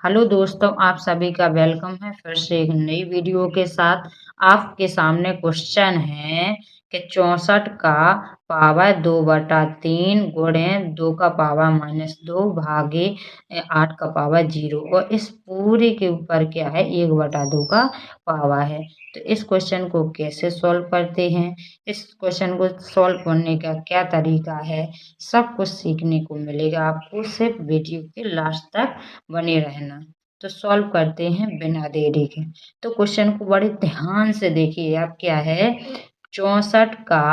Hello दोस्तों, आप सभी का वेलकम है फिर से एक नई वीडियो के साथ। आपके सामने क्वेश्चन है कि 64 का पावर 2/3 गुणे 2 का पावर -2 भागे 8 का पावर 0 और इस पूरे के ऊपर क्या है 1/2 का पावर है। तो इस क्वेश्चन को कैसे सॉल्व करते हैं, इस क्वेश्चन को सॉल्व करने का क्या तरीका है, सब कुछ सीखने को मिलेगा आपको। सिर्फ वीडियो के लास्ट तक बने रहना। तो सॉल्व करते हैं बिना देरी के। तो क्वेश्चन को बड़े ध्यान से देखिए। अब क्या है 64 का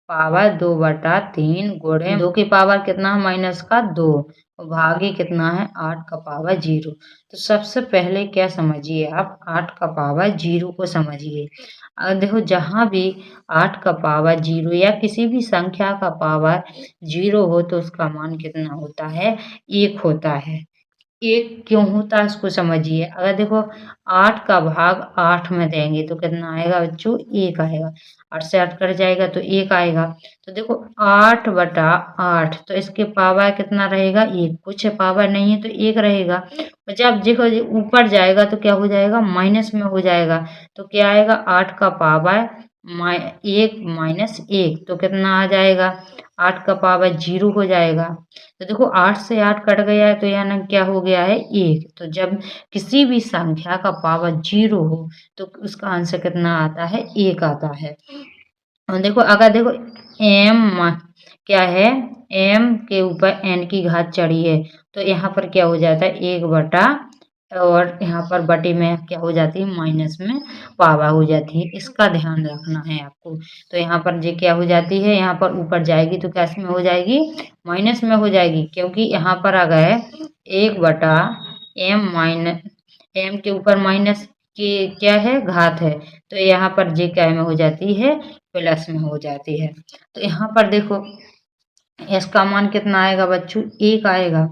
पावर 2/3 गुणे 2 की पावर कितना है माइनस का 2 और भागे कितना है 8 का पावर 0। तो सबसे पहले क्या समझिए, आप 8 का पावर 0 को समझिए। देखो जहां भी 8 का पावर 0 या किसी भी संख्या का पावर 0 हो तो उसका मान कितना होता है 1 होता है। एक क्यों होता है इसको समझिए। अगर देखो 8 का भाग 8 में देंगे तो कितना आएगा बच्चों 1 आएगा। 8 से 8 कट जाएगा तो 1 आएगा। तो देखो 8/8 तो इसके पावर कितना रहेगा 1, कुछ पावर नहीं है तो 1 रहेगा। और जब देखो ऊपर जाएगा तो क्या हो जाएगा माइनस में हो जाएगा। तो क्या आएगा 8 का पावर 1 -1 तो कितना आ जाएगा 8 का पावर 0 हो जाएगा। तो देखो 8 से 8 कट गया है तो यहाँ क्या हो गया है 1। तो जब किसी भी संख्या का पावर 0 हो तो उसका आंसर कितना आता है 1 आता है। और देखो अगर देखो क्या है m के ऊपर n की घात चढ़ी है तो यहाँ पर क्या हो जाता है 1 बटा और यहाँ पर बटे में क्या हो जाती है माइनस में पावर हो जाती है। इसका ध्यान रखना है आपको। तो यहाँ पर ये क्या हो जाती है, यहाँ पर ऊपर जाएगी तो कैसे में हो जाएगी माइनस में हो जाएगी, क्योंकि यहाँ पर आ गए 1/m माइनस m के ऊपर माइनस की क्या है घात है। तो यहाँ पर जे क्या में हो जाती है प्लस में हो जाती है। तो यहाँ पर देखो इसका मान कितना आएगा बच्चों 1 आएगा।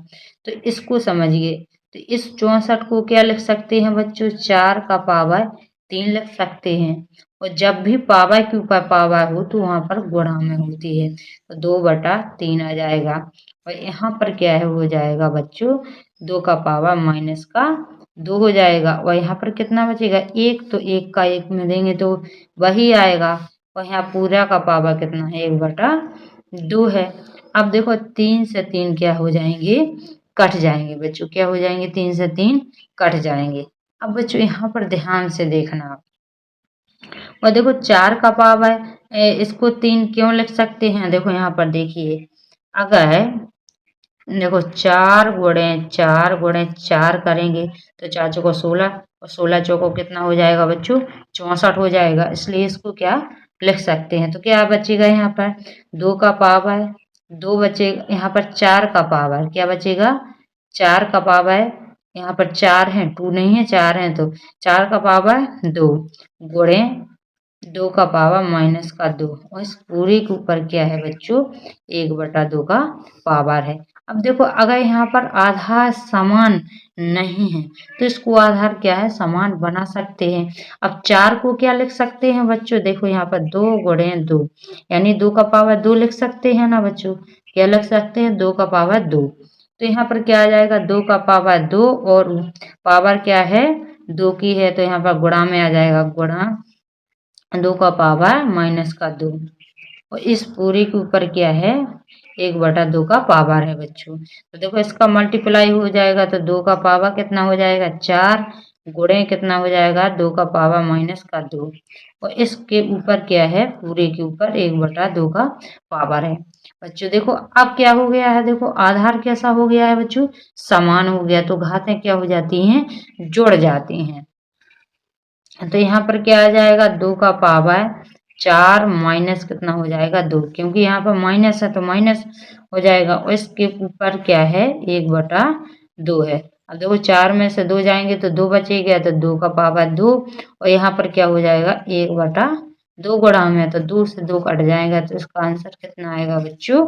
तो इसको समझिए। तो इस 64 को क्या लिख सकते हैं बच्चों 4 का पावर 3 लिख सकते हैं। और जब भी पावर के ऊपर पावर हो तो वहां पर गुणा में होती है तो 2/3 आ जाएगा। और यहाँ पर क्या है हो जाएगा बच्चों 2 का पावर माइनस का 2 हो जाएगा। और यहाँ पर कितना बचेगा 1, तो 1 का 1 में देंगे तो वही आएगा। और यहाँ पूरा का पावर कितना है 1/2 है। अब देखो 3 से 3 क्या हो जाएंगे कट जाएंगे बच्चों, क्या हो जाएंगे 3 से 3 कट जाएंगे। अब बच्चों यहाँ पर ध्यान से देखना। और देखो 4 का पावर इसको 3 क्यों लिख सकते हैं, देखो यहाँ पर देखिए। अगर देखो 4 गुणे 4 करेंगे तो 4 चौको 16 और 16 चौको कितना हो जाएगा बच्चों 64 हो जाएगा। इसलिए इसको क्या लिख सकते हैं। तो क्या बचेगा यहाँ पर 2 का पावर 2 बचेगा। यहाँ पर 4 का पावर क्या बचेगा 4 का पावर यहाँ पर 4 है 2 नहीं है 4 है तो 4 का पावर 2 गुणे 2 का पावर माइनस का 2 और इस पूरे के ऊपर क्या है बच्चों 1/2 का पावर है। अब देखो अगर यहाँ पर आधार समान नहीं है तो इसको आधार क्या है समान बना सकते हैं। अब 4 को क्या लिख सकते हैं बच्चों, देखो यहाँ पर 2 गुणे 2 यानी 2 का पावर 2 लिख सकते हैं ना बच्चों। क्या लिख सकते हैं 2 का पावर 2। तो यहाँ पर क्या आ जाएगा 2 का पावर 2 और पावर क्या है 2 की है तो यहाँ पर गुणा में आ जाएगा गुणा 2 का पावर माइनस का 2 और इस पूरे के ऊपर क्या है 1/2 का पावर है बच्चों। तो देखो इसका मल्टीप्लाई हो जाएगा तो 2 का पावर कितना हो जाएगा 4 गुणे कितना हो जाएगा 2 का पावर माइनस का 2 और इसके ऊपर क्या है पूरे के ऊपर 1/2 का पावर है बच्चों। देखो अब क्या हो गया है, देखो आधार कैसा हो गया है बच्चों समान हो गया तो घातें क्या हो जाती हैं जुड़ जाती हैं। तो यहाँ पर क्या आ जाएगा 2 का पावर 4 माइनस कितना हो जाएगा 2, क्योंकि यहाँ पर माइनस है तो माइनस हो जाएगा और इसके ऊपर क्या है 1/2 है। अब देखो 4 में से 2 जाएंगे तो 2 बचेगा तो 2 का पावर 2 और यहाँ पर क्या हो जाएगा 1/2 गुणा में तो 2 से 2 कट जाएगा तो इसका आंसर कितना आएगा बच्चों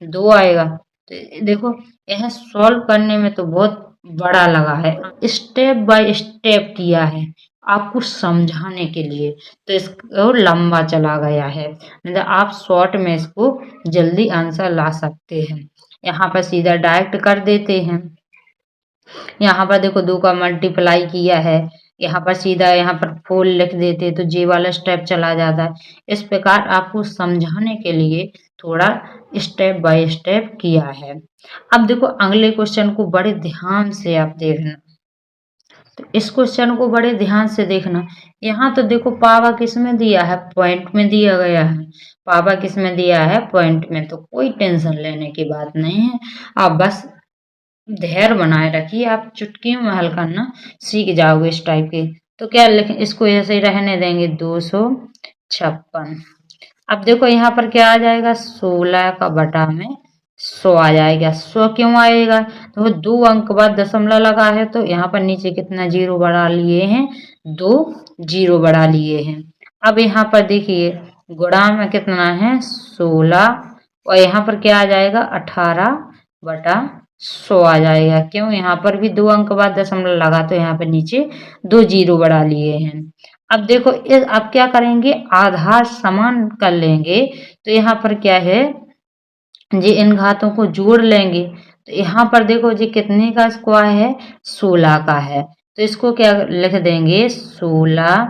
2 आएगा। तो देखो यह सॉल्व करने में तो बहुत बड़ा लगा है, स्टेप बाय स्टेप किया है आपको समझाने के लिए, तो इसको लंबा चला गया है। नहीं तो आप शॉर्ट में इसको जल्दी आंसर ला सकते हैं। यहाँ पर सीधा डायरेक्ट कर देते हैं। यहाँ पर देखो 2 का मल्टीप्लाई किया है, यहाँ पर सीधा यहाँ पर 4 लिख देते तो जे वाला स्टेप चला जाता है। इस प्रकार आपको समझाने के लिए थोड़ा स्टेप बाय स्टेप किया है। अब देखो अगले क्वेश्चन को बड़े ध्यान से आप देखना। तो इस क्वेश्चन को बड़े ध्यान से देखना। यहाँ तो देखो पावा किस में दिया है, पॉइंट में दिया गया है। पावा किस में दिया है, पॉइंट में। तो कोई टेंशन लेने की बात नहीं है, आप बस धैर्य बनाए रखिए। आप चुटकियों में हल करना सीख जाओगे इस टाइप के। तो क्या लिखें, इसको ऐसे ही रहने देंगे 256। अब देखो यहाँ पर क्या आ जाएगा, 16 का बटा में 100 आ जाएगा। 100 क्यों आएगा, तो 2 अंक बाद दशमलव लगा है तो यहाँ पर नीचे कितना जीरो बढ़ा लिए हैं, 2 जीरो बढ़ा लिए हैं। अब यहाँ पर देखिए गुणा में कितना है 16, और यहाँ पर क्या आ जाएगा 18 बटा 100 आ जाएगा। क्यों, यहाँ पर भी 2 अंक बाद दशमलव लगा तो यहाँ पर नीचे 2 जीरो बढ़ा लिए हैं। अब देखो अब क्या करेंगे, आधार समान कर लेंगे। तो यहाँ पर क्या है जी, इन घातों को जोड़ लेंगे। तो यहाँ पर देखो जी कितने का स्क्वायर है, 16 का है। तो इसको क्या लिख देंगे, 16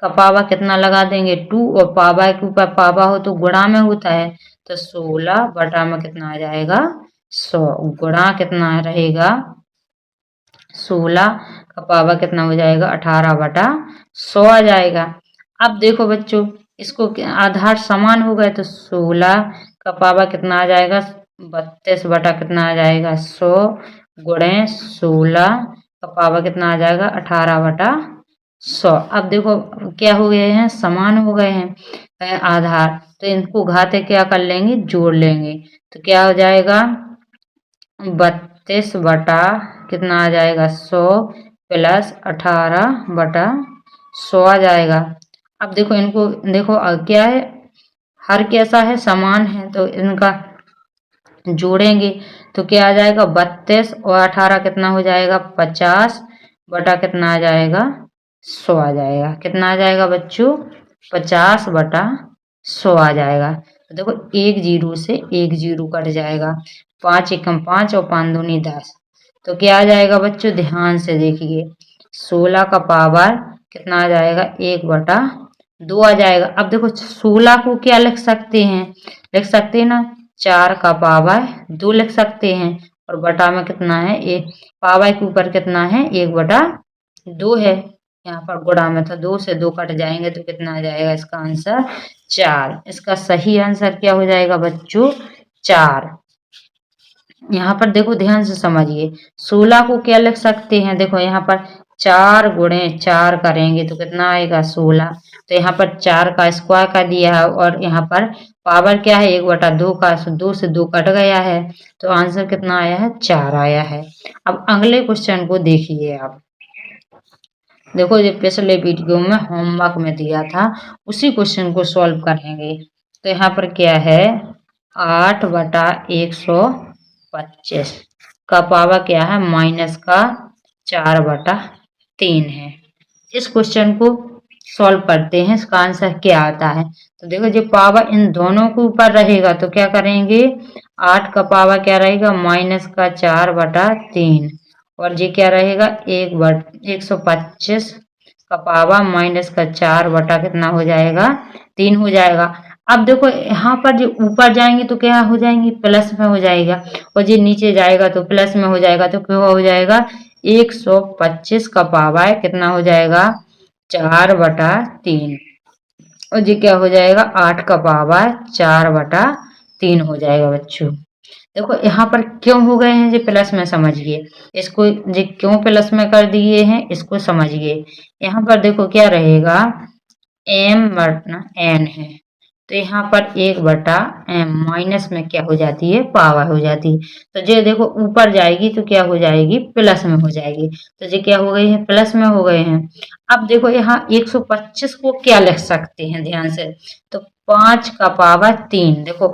का पावा कितना लगा देंगे 2, और पावा के ऊपर पावा हो तो गुणा में होता है। तो 16 बटा में कितना आ जाएगा 100, गुणा कितना रहेगा 16 का पावा कितना हो जाएगा 18 बटा 100 आ जाएगा। अब देखो बच्चों इसको आधार समान हो गए तो 16 का पावा कितना आ जाएगा 32 बटा कितना आ जाएगा 100, गुणे 16 का पावा कितना आ जाएगा 18 बटा 100। अब देखो क्या हो गए हैं, समान हो गए हैं आधार। तो इनको घाते क्या कर लेंगे, जोड़ लेंगे। तो क्या हो जाएगा 32 बटा कितना आ जाएगा 100 प्लस 18 बटा 100 आ जाएगा। अब देखो इनको देखो क्या है, हर कैसा है, समान है। तो इनका जोड़ेंगे तो क्या आ जाएगा 32 और 18 कितना हो जाएगा 50 बटा कितना आ जाएगा 100 आ जाएगा। कितना आ जाएगा बच्चों, 50 बटा 100 आ जाएगा। तो देखो 1 जीरो से 1 जीरो कट जाएगा, 5 एकम 5 और 5 दूनी 10। तो क्या आ जाएगा बच्चों, ध्यान से देखिए 16 का पावर कितना आ जाएगा 1 बटा 2 आ जाएगा। अब देखो 16 को क्या लिख सकते हैं, लिख सकते हैं ना 4 का पावर 2 लिख सकते हैं, और बटा में कितना है 1, पावर के ऊपर कितना है 1 बटा 2 है। यहाँ पर गुणा में था 2 से 2 कट जाएंगे तो कितना आ जाएगा, इसका आंसर 4। इसका सही आंसर क्या हो जाएगा बच्चों, 4। यहाँ पर देखो ध्यान से समझिए, 16 को क्या लिख सकते हैं, देखो यहाँ पर 4 गुणे 4 करेंगे तो कितना आएगा 16। तो यहाँ पर 4 का स्क्वायर का दिया है, और यहाँ पर पावर क्या है 1 बटा 2 का, 2 से 2 कट गया है। तो आंसर कितना आया है, 4 आया है। अब अगले क्वेश्चन को देखिए आप। देखो जो पिछले वीडियो में होमवर्क में दिया था उसी क्वेश्चन को सॉल्व करेंगे। तो यहाँ पर क्या है 8 बटा 125 का पावर क्या है माइनस का 4 बटा 3 है। इस क्वेश्चन को सॉल्व करते हैं, इसका आंसर क्या आता है। तो देखो जो पावर इन दोनों के ऊपर रहेगा तो क्या करेंगे, 8 का पावर क्या रहेगा माइनस का 4 बटा 3, और ये क्या रहेगा 125 का पावर माइनस का 4 बटा कितना हो जाएगा 3 हो जाएगा। अब देखो यहाँ पर जो ऊपर जाएंगे तो क्या हो जाएंगे, प्लस में हो जाएगा, और जो नीचे जाएगा तो प्लस में हो जाएगा। तो क्या हो जाएगा 125 का पावर कितना हो जाएगा 4 बटा 3, और ये क्या हो जाएगा 8 का पावर 4 बटा 3 हो जाएगा बच्चों। देखो यहाँ पर क्यों हो गए हैं, ये प्लस में समझिए इसको, ये क्यों प्लस में कर दिए हैं इसको समझिए। यहाँ पर देखो क्या रहेगा m बटा n है, तो यहाँ पर 1 बटा m माइनस में क्या हो जाती है पावर हो जाती है। तो ये देखो ऊपर जाएगी तो क्या हो जाएगी प्लस में हो जाएगी। तो ये क्या हो गई है, प्लस में हो गए हैं। अब देखो यहाँ 125 को क्या लिख सकते हैं ध्यान से, तो 5 का पावर 3, देखो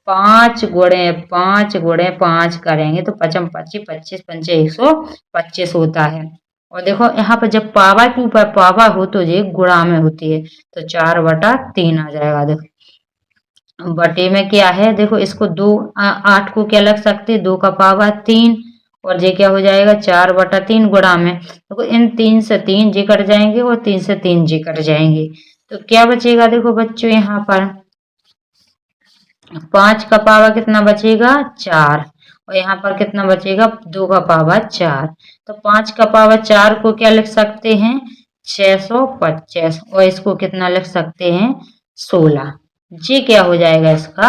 5 गुणे 5 करेंगे तो 5 25 25 पंचे 125 होता है। और देखो यहाँ पर जब पावर के ऊपर पावर हो तो ये गुणा में होती है, तो 4 बटा 3 आ जाएगा। देखो बटे में क्या है, देखो इसको 8 को क्या लग सकते हैं 2 का पावर 3, और ये क्या हो जाएगा 4/3 गुणा में। देखो इन 3 से 3 जी कट जाएंगे और 3 से 3 जी कट जाएंगे। तो क्या बचेगा देखो बच्चों यहाँ पर 5 का पावर कितना बचेगा 4 और यहाँ पर कितना बचेगा 2 का पावर 4। तो 5 का पावर 4 को क्या लिख सकते हैं 625 और इसको कितना लिख सकते हैं 16। ये क्या हो जाएगा इसका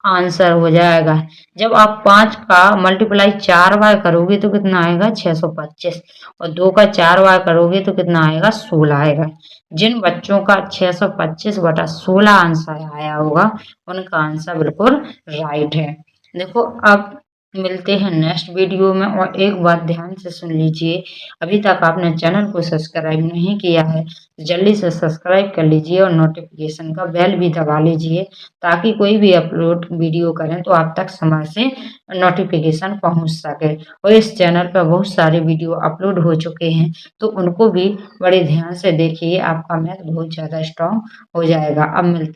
आंसर हो जाएगा। जब आप 5 का मल्टीप्लाई 4 बार करोगे तो कितना आएगा 625 और 2 का 4 बार करोगे तो कितना आएगा 16 आएगा। जिन बच्चों का 625/16 आंसर आया होगा उनका आंसर बिल्कुल राइट है। देखो अब मिलते हैं नेक्स्ट वीडियो में। और एक बात ध्यान से सुन लीजिए, अभी तक आपने चैनल को सब्सक्राइब नहीं किया है तो जल्दी से सब्सक्राइब कर लीजिए और नोटिफिकेशन का बेल भी दबा लीजिए ताकि कोई भी अपलोड वीडियो करें तो आप तक समय से नोटिफिकेशन पहुंच सके। और इस चैनल पर बहुत सारे वीडियो अपलोड हो चुके हैं तो उनको भी बड़े ध्यान से देखिए, आपका मैथ बहुत ज़्यादा स्ट्रांग हो जाएगा। अब मिलते